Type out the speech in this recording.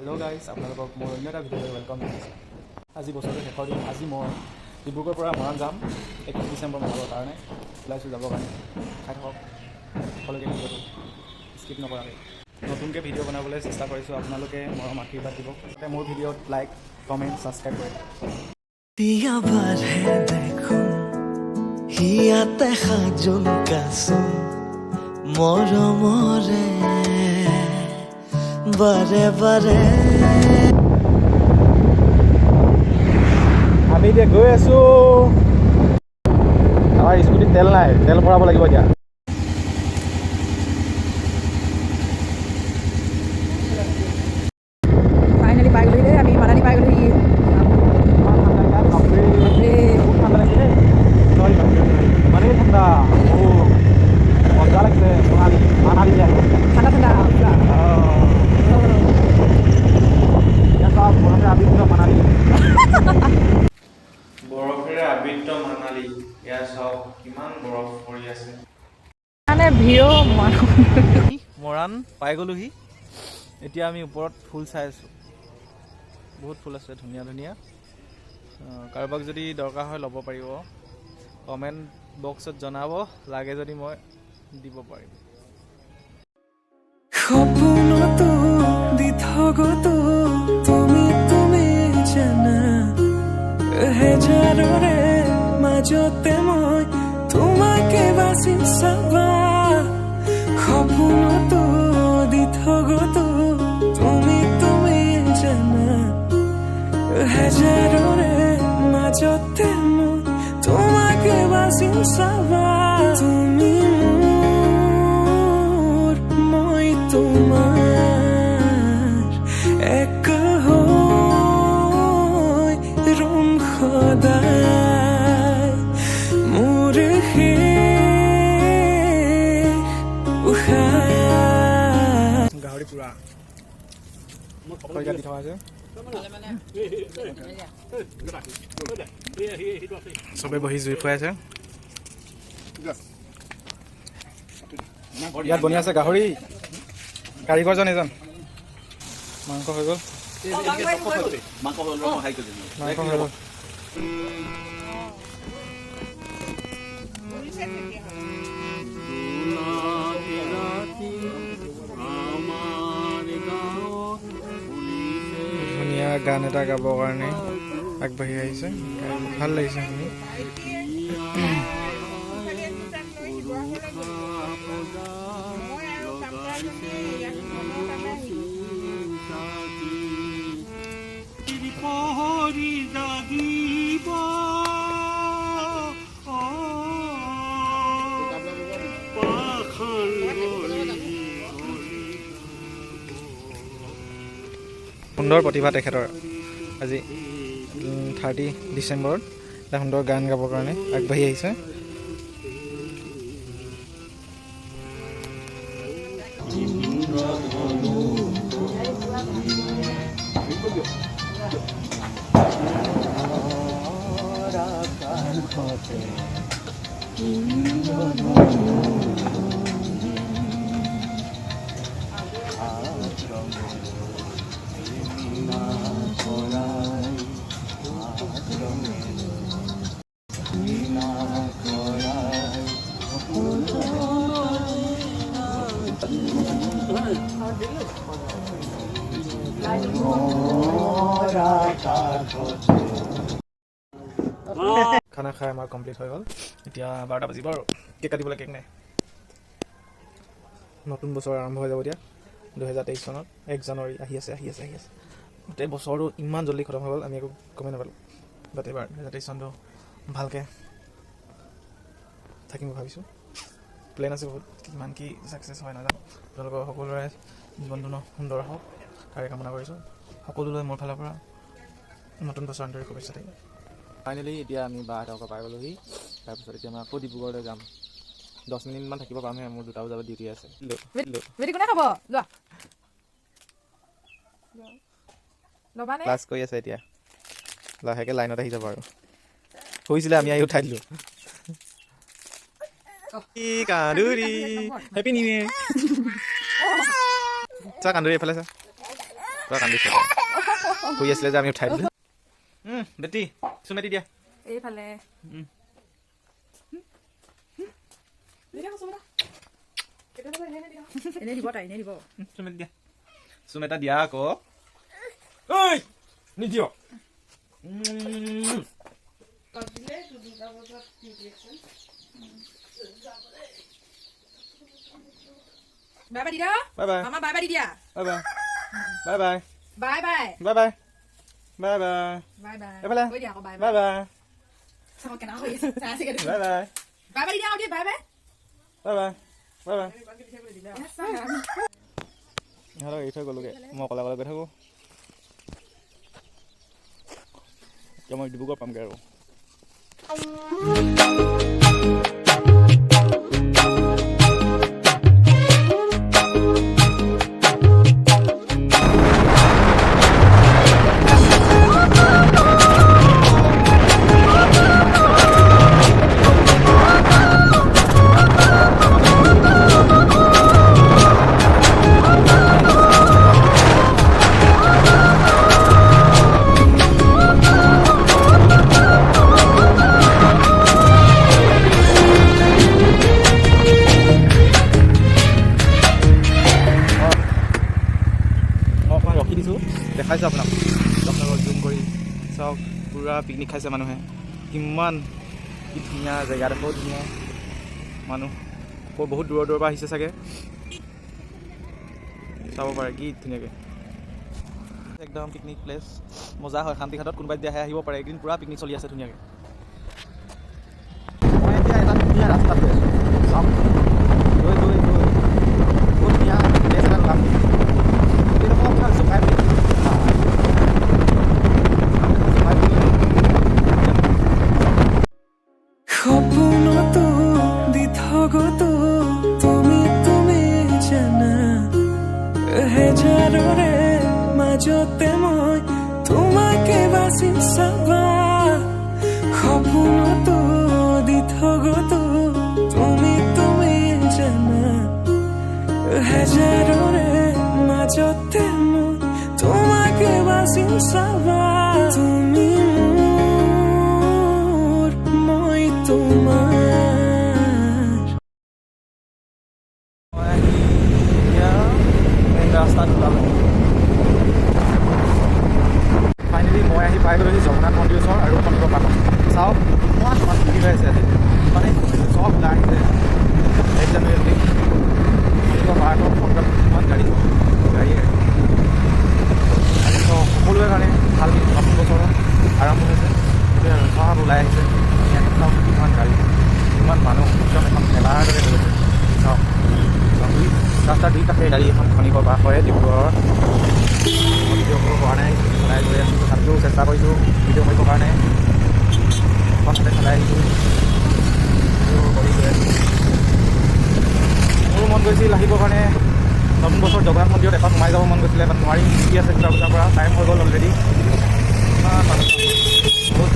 Hello' guys, আপোনালোকক মোৰ অন্য এটা ভিডিঅ'লৈ ৱেলকাম জনাইছোঁ। আজি বছৰটো শেষৰ দিন। আজি মই ডিব্ৰুগড়ৰ পৰা মৰাণ যাম 31 ডিচেম্বৰ মনাবৰ কাৰণে ওলাইছোঁ যাবৰ কাৰণে। খাই থাকক সকলোকে ভিডিঅ'টো স্কিপ নকৰাকৈ। নতুনকৈ ভিডিঅ' বনাবলৈ চেষ্টা কৰিছোঁ, আপোনালোকে মৰম আশীৰ্বাদ দিব। যাতে মোৰ ভিডিঅ'ত লাইক কমেণ্ট ছাবস্ক্ৰাইব কৰে। হিয়াতে সাজোন কাচোন মৰমৰে বাৰে বাৰে। আমি এতিয়া গৈ আছোঁ। আমাৰ স্কুটিত তেল নাই, তেল ভৰাব লাগিব এতিয়া। ফাইনেলি পাই গ'লো দেই, আমি মানালী পাই গ'লোহি। ঠাণ্ডা লাগিছে দেই, মানে ঠাণ্ডা মজা লাগিছে। মানালী যায় ঠাণ্ডা ঠাণ্ডা মানালী বৰফেৰে আবৃত মানালী। এয়া চাওক কিমান বৰফ পৰি আছে। মানে ভিৰ মৰাণ পাই গ'লোহি। এতিয়া আমি ওপৰত ফুল চাই আছোঁ, বহুত ফুল আছে ধুনীয়া ধুনীয়া। কাৰোবাক যদি দৰকাৰ হয় ল'ব পাৰিব, কমেণ্ট বক্সত জনাব, লাগে যদি মই দিব পাৰিম। সপোনতো দি থগতো তুমি তুমি জানা, হেজাৰৰে মাজতে মই তোমাকে বাচি চাবা। সপোনতো দি থগতো তুমি তুমি জানা, হেজাৰৰে মাজতে মই তোমাকে বাচি চাবা। তুমি মোৰ, মই তোমাৰ, এক হৈ ৰুম সদায়। মোৰ শেষ উশাহ। গাহৰি পুৰা খৰিকা দি থকা আছে। চবে বহি জুই খুৱাই আছে। ইয়াত বনি আছে গাহৰি, কাৰিকৰজন এজন। মাংস হৈ গ'ল, মাংস হৈ গ'ল। ধুনীয়া গান এটা গাবৰ কাৰণে আগবাঢ়ি আহিছে, ভাল লাগিছে শুনি। সুন্দৰ প্ৰতিভা তেখেতৰ। আজি 30 ডিচেম্বৰত এটা সুন্দৰ গান গাবৰ কাৰণে আগবাঢ়ি আহিছে। খানা খাই আমাৰ কমপ্লিট হৈ গ'ল। এতিয়া 12টা বাজিব আৰু কেক কাটিবলৈ কেক নাই। নতুন বছৰ আৰম্ভ হৈ যাব এতিয়া 2023 চনত 1 জানুৱাৰী আহি আছে। গোটেই বছৰটো ইমান জল্দি খতম হৈ গ'ল, আমি একো গমেই নাপালোঁ। বাট এইবাৰ 2023 চনটো ভালকৈ থাকিম ভাবিছোঁ। প্লেন আছে বহুত, কিমান কি ছাকচেছ হয় নাজানো। আপোনালোকৰ সকলোৰে জীৱনটো সুন্দৰ হওক তাৰে কামনা কৰিছোঁ। সকলোলৈ মোৰ ফালৰ পৰা নতুন বছৰ আন্তৰিক শুভেচ্ছা থাকিব। ফাইনেলি এতিয়া আমি বাহঁতক পাই গ'লোহি। তাৰপিছত এতিয়া মই আকৌ ডিব্ৰুগড়লৈ যাম। 10 মিনিটমান থাকিব পামহে, মোৰ 2টা বজাত ডিউটি আছে। কোনে খাব যোৱা ল'বানে? ক্লাছ কৰি আছে এতিয়া, লাহেকৈ লাইনত আহি যাব আৰু। শুইছিলে, আমি আহি উঠাই দিলোঁ। কান্দুৰি হেপী নিউ ইয়েৰ। চা কান্দুৰি এইফালে চা। পুৰা কান্দিছে শুই আছিলে যে আমি উঠাই দিলোঁ বেটি চুমেটি দিয়া এইফালে এনেই দিব তাই এনেই দিব চুমেটি দিয়া চুমেটা দিয়া আকৌ ঐ নিদিয় বাই বাই দি দিয়া বাই বাই মামা বাই বাই দি দিয়া bye bye bye bye bye bye bye bye bye bye bye bye এইফালে কৈ দিয়া আকৌ বাই বাই বাই বাই চাওঁ কেনেকুৱা হৈ আছে চাই আছে bye bye bye by the দিয়া আকৌ দি bye bye bye bye bye bye ইহঁতক এৰি থৈ গ'লোগৈ মই অকলে অকলে গৈ থাকোঁ এতিয়া মই ডিব্ৰুগড় পামগৈ আৰু ৰখি দিছোঁ দেখাইছোঁ আপোনাক আপোনালোকক জুম কৰি চাওক পূৰা পিকনিক খাইছে মানুহে কিমান কি ধুনীয়া জেগাডোখৰ ধুনীয়া মানুহ বহুত দূৰৰ পৰা আহিছে চাগে চাব পাৰে কি ধুনীয়াকৈ একদম পিকনিক প্লেচ মজা হয় শান্তিঘাটত কোনোবাই দিয়া আহিব পাৰে একদিন পূৰা পিকনিক চলি আছে ধুনীয়াকৈ মই এতিয়া এটা ধুনীয়া ৰাস্তাত গৈ আছোঁ চাওক গৈ গৈ গৈ বহুত ধুনীয়া প্লেচ এটা ওলাম সপোনতো দি থগতো তুমি তুমি জানা হেজাৰৰে মাজতে মই তোমাকে বাচি চাবা সপোনতো দি থগতো তুমি তুমি জানা হেজাৰৰে মাজতে মই তোমাকে বাচি চাবা তুমি মোৰ মই তোমাৰ ৰাস্তাত ওলালোঁ ফাইনেলি মই আহি পাই গ'লোঁ জগন্নাথ মন্দিৰ ওচৰ আৰু মন্দিৰৰ পাছত চাওক ইমান মানুহ ভিৰ হৈ আছে মানে চব ওলাই আহিছে 1 জানুৱাৰী মন্দিৰৰ পাৰ্কত ফটোত ইমান গাড়ী সকলোৰে কাৰণে ভাল নতুন বছৰ আৰম্ভ হৈছে চব ওলাই আহিছে চাওক কিমান গাড়ী ইমান মানুহ একদম এখন মেলাৰ দৰে গৈছে চাওক ৰাস্তাৰ দুই কাষে গাড়ী এখন খনিকৰ পৰা হয় ডিব্ৰুগড়ৰ ভিডিঅ' কৰিবৰ কাৰণে চলাই গৈ আছোঁ তথাপিও চেষ্টা কৰিছোঁ ভিডিঅ' কৰিবৰ কাৰণে এখন চাই চলাই আহিছোঁ কৰি গৈ আছোঁ মোৰো মন গৈছিল আহিবৰ কাৰণে নতুন বছৰ জগন্নাথ মন্দিৰত এখন সোমাই যাব মন গৈছিলে বাট নোৱাৰি কি আছে দুটা বজাৰ পৰা টাইম হৈ গ'ল অলৰেডি ইমান মানুহ বহুত